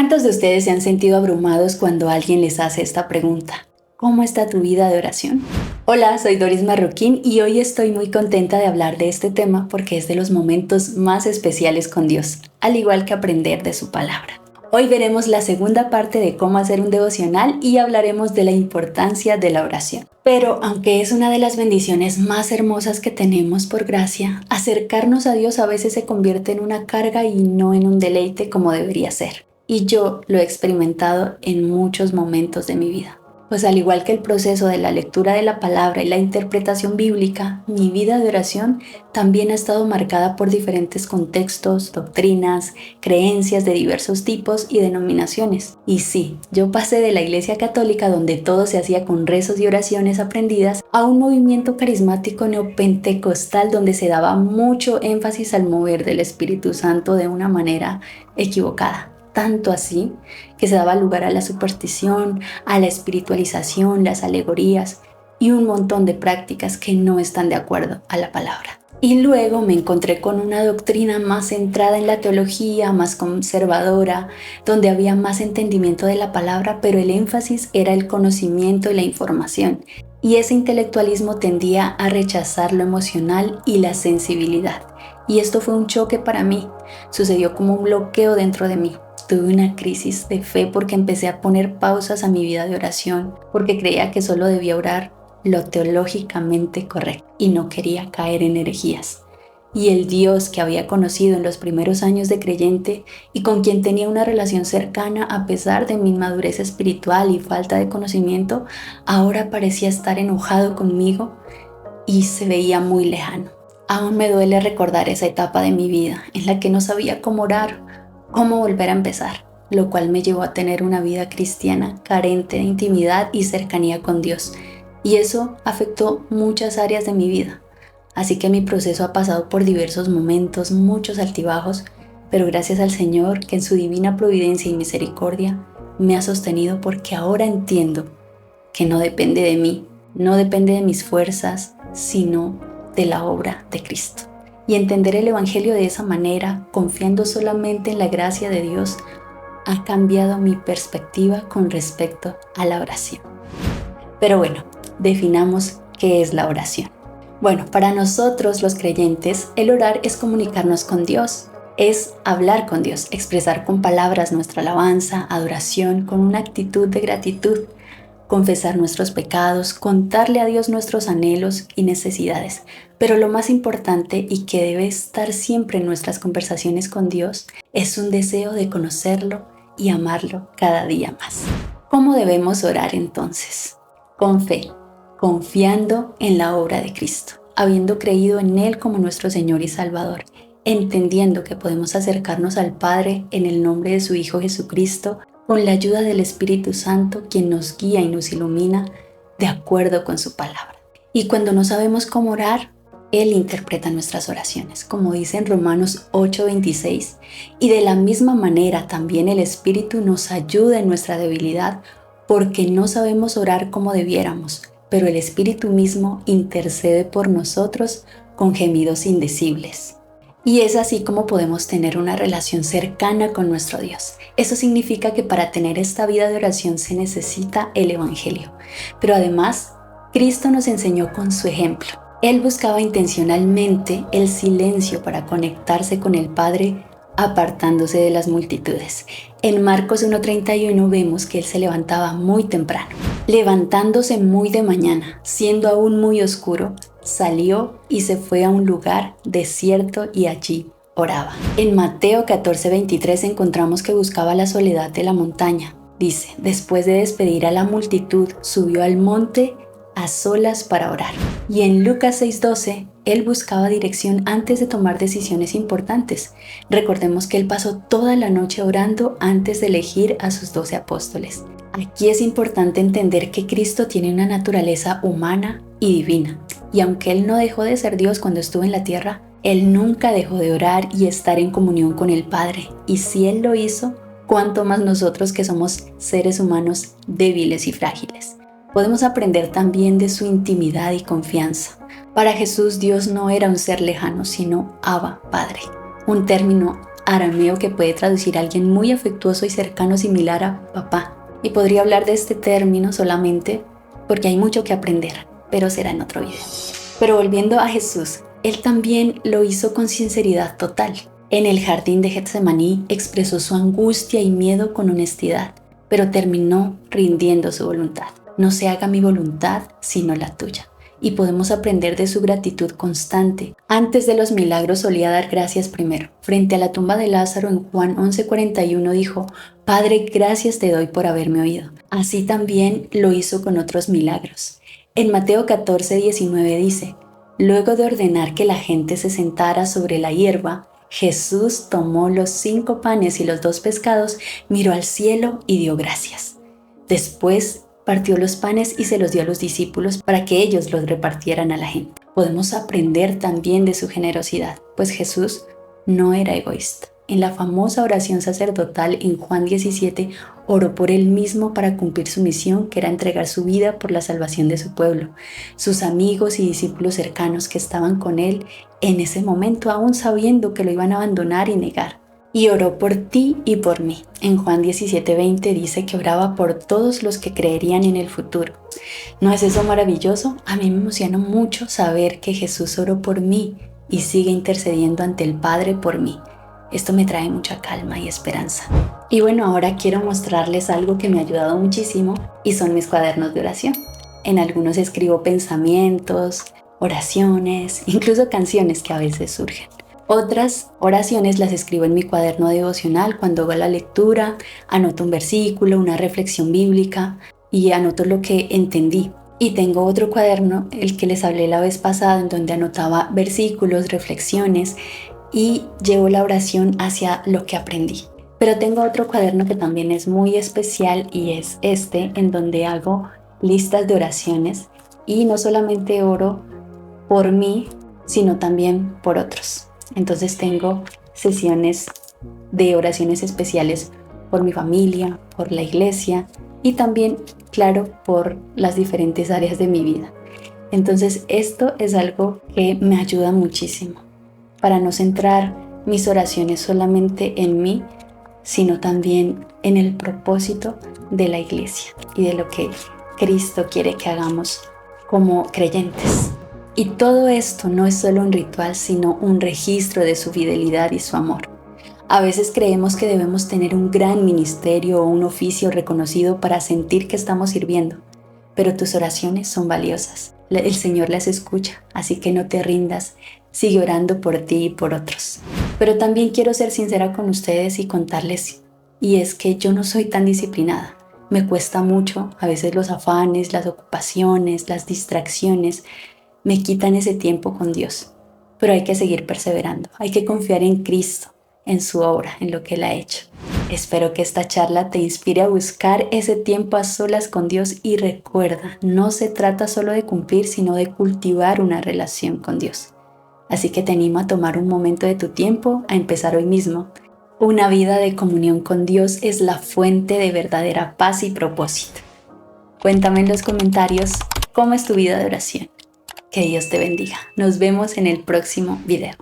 ¿Cuántos de ustedes se han sentido abrumados cuando alguien les hace esta pregunta? ¿Cómo está tu vida de oración? Hola, soy Doris Marroquín y hoy estoy muy contenta de hablar de este tema porque es de los momentos más especiales con Dios, al igual que aprender de su palabra. Hoy veremos la segunda parte de cómo hacer un devocional y hablaremos de la importancia de la oración. Pero aunque es una de las bendiciones más hermosas que tenemos por gracia, acercarnos a Dios a veces se convierte en una carga y no en un deleite como debería ser. Y yo lo he experimentado en muchos momentos de mi vida. Pues al igual que el proceso de la lectura de la palabra y la interpretación bíblica, mi vida de oración también ha estado marcada por diferentes contextos, doctrinas, creencias de diversos tipos y denominaciones. Y sí, yo pasé de la Iglesia Católica, donde todo se hacía con rezos y oraciones aprendidas, a un movimiento carismático neopentecostal donde se daba mucho énfasis al mover del Espíritu Santo de una manera equivocada. Tanto así que se daba lugar a la superstición, a la espiritualización, las alegorías y un montón de prácticas que no están de acuerdo a la palabra. Y luego me encontré con una doctrina más centrada en la teología, más conservadora, donde había más entendimiento de la palabra, pero el énfasis era el conocimiento y la información. Y ese intelectualismo tendía a rechazar lo emocional y la sensibilidad. Y esto fue un choque para mí. Sucedió como un bloqueo dentro de mí. Tuve una crisis de fe porque empecé a poner pausas a mi vida de oración, porque creía que solo debía orar lo teológicamente correcto y no quería caer en herejías. Y el Dios que había conocido en los primeros años de creyente y con quien tenía una relación cercana a pesar de mi inmadurez espiritual y falta de conocimiento, ahora parecía estar enojado conmigo y se veía muy lejano. Aún me duele recordar esa etapa de mi vida en la que no sabía cómo orar, cómo volver a empezar, lo cual me llevó a tener una vida cristiana carente de intimidad y cercanía con Dios. Y eso afectó muchas áreas de mi vida. Así que mi proceso ha pasado por diversos momentos, muchos altibajos, pero gracias al Señor que en su divina providencia y misericordia me ha sostenido, porque ahora entiendo que no depende de mí, no depende de mis fuerzas, sino de la obra de Cristo. Y entender el Evangelio de esa manera, confiando solamente en la gracia de Dios, ha cambiado mi perspectiva con respecto a la oración. Pero bueno, definamos qué es la oración. Bueno, para nosotros los creyentes, el orar es comunicarnos con Dios, es hablar con Dios, expresar con palabras nuestra alabanza, adoración, con una actitud de gratitud, confesar nuestros pecados, contarle a Dios nuestros anhelos y necesidades. Pero lo más importante y que debe estar siempre en nuestras conversaciones con Dios es un deseo de conocerlo y amarlo cada día más. ¿Cómo debemos orar entonces? Con fe, confiando en la obra de Cristo, habiendo creído en Él como nuestro Señor y Salvador, entendiendo que podemos acercarnos al Padre en el nombre de su Hijo Jesucristo, con la ayuda del Espíritu Santo, quien nos guía y nos ilumina de acuerdo con su palabra. Y cuando no sabemos cómo orar, Él interpreta nuestras oraciones, como dice en Romanos 8:26, y de la misma manera también el Espíritu nos ayuda en nuestra debilidad, porque no sabemos orar como debiéramos, pero el Espíritu mismo intercede por nosotros con gemidos indecibles. Y es así como podemos tener una relación cercana con nuestro Dios. Eso significa que para tener esta vida de oración se necesita el Evangelio. Pero además, Cristo nos enseñó con su ejemplo. Él buscaba intencionalmente el silencio para conectarse con el Padre, apartándose de las multitudes. En Marcos 1:31 vemos que Él se levantaba muy temprano. Levantándose muy de mañana, siendo aún muy oscuro, salió y se fue a un lugar desierto y allí oraba. En Mateo 14:23 encontramos que buscaba la soledad de la montaña. Dice, después de despedir a la multitud, subió al monte a solas para orar. Y en Lucas 6:12, Él buscaba dirección antes de tomar decisiones importantes. Recordemos que Él pasó toda la noche orando antes de elegir a sus 12 apóstoles. Aquí es importante entender que Cristo tiene una naturaleza humana y divina. Y aunque Él no dejó de ser Dios cuando estuvo en la tierra, Él nunca dejó de orar y estar en comunión con el Padre. Y si Él lo hizo, ¿cuánto más nosotros que somos seres humanos débiles y frágiles? Podemos aprender también de su intimidad y confianza. Para Jesús, Dios no era un ser lejano, sino Abba, Padre. Un término arameo que puede traducir a alguien muy afectuoso y cercano, similar a papá. Y podría hablar de este término solamente porque hay mucho que aprender, pero será en otro video. Pero volviendo a Jesús, Él también lo hizo con sinceridad total. En el jardín de Getsemaní expresó su angustia y miedo con honestidad, pero terminó rindiendo su voluntad. No se haga mi voluntad, sino la tuya. Y podemos aprender de su gratitud constante. Antes de los milagros solía dar gracias primero. Frente a la tumba de Lázaro en Juan 11:41 dijo: Padre, gracias te doy por haberme oído. Así también lo hizo con otros milagros. En Mateo 14:19 dice: Luego de ordenar que la gente se sentara sobre la hierba, Jesús tomó los 5 panes y los 2 pescados, miró al cielo y dio gracias. Después partió los panes y se los dio a los discípulos para que ellos los repartieran a la gente. Podemos aprender también de su generosidad, pues Jesús no era egoísta. En la famosa oración sacerdotal en Juan 17, oró por él mismo para cumplir su misión, que era entregar su vida por la salvación de su pueblo. Sus amigos y discípulos cercanos que estaban con él en ese momento, aún sabiendo que lo iban a abandonar y negar. Y oró por ti y por mí. En Juan 17:20 dice que oraba por todos los que creerían en el futuro. ¿No es eso maravilloso? A mí me emociona mucho saber que Jesús oró por mí y sigue intercediendo ante el Padre por mí. Esto me trae mucha calma y esperanza. Y bueno, ahora quiero mostrarles algo que me ha ayudado muchísimo y son mis cuadernos de oración. En algunos escribo pensamientos, oraciones, incluso canciones que a veces surgen. Otras oraciones las escribo en mi cuaderno devocional cuando hago la lectura, anoto un versículo, una reflexión bíblica y anoto lo que entendí. Y tengo otro cuaderno, el que les hablé la vez pasada, en donde anotaba versículos, reflexiones y llevo la oración hacia lo que aprendí. Pero tengo otro cuaderno que también es muy especial y es este, en donde hago listas de oraciones y no solamente oro por mí, sino también por otros. Entonces tengo sesiones de oraciones especiales por mi familia, por la iglesia y también, claro, por las diferentes áreas de mi vida. Entonces esto es algo que me ayuda muchísimo para no centrar mis oraciones solamente en mí, sino también en el propósito de la iglesia y de lo que Cristo quiere que hagamos como creyentes. Y todo esto no es solo un ritual, sino un registro de su fidelidad y su amor. A veces creemos que debemos tener un gran ministerio o un oficio reconocido para sentir que estamos sirviendo, pero tus oraciones son valiosas. El Señor las escucha, así que no te rindas, sigue orando por ti y por otros. Pero también quiero ser sincera con ustedes y contarles, y es que yo no soy tan disciplinada. Me cuesta mucho, a veces los afanes, las ocupaciones, las distracciones me quitan ese tiempo con Dios, pero hay que seguir perseverando, hay que confiar en Cristo, en su obra, en lo que Él ha hecho. Espero que esta charla te inspire a buscar ese tiempo a solas con Dios y recuerda, no se trata solo de cumplir, sino de cultivar una relación con Dios. Así que te animo a tomar un momento de tu tiempo, a empezar hoy mismo. Una vida de comunión con Dios es la fuente de verdadera paz y propósito. Cuéntame en los comentarios cómo es tu vida de oración. Que Dios te bendiga. Nos vemos en el próximo video.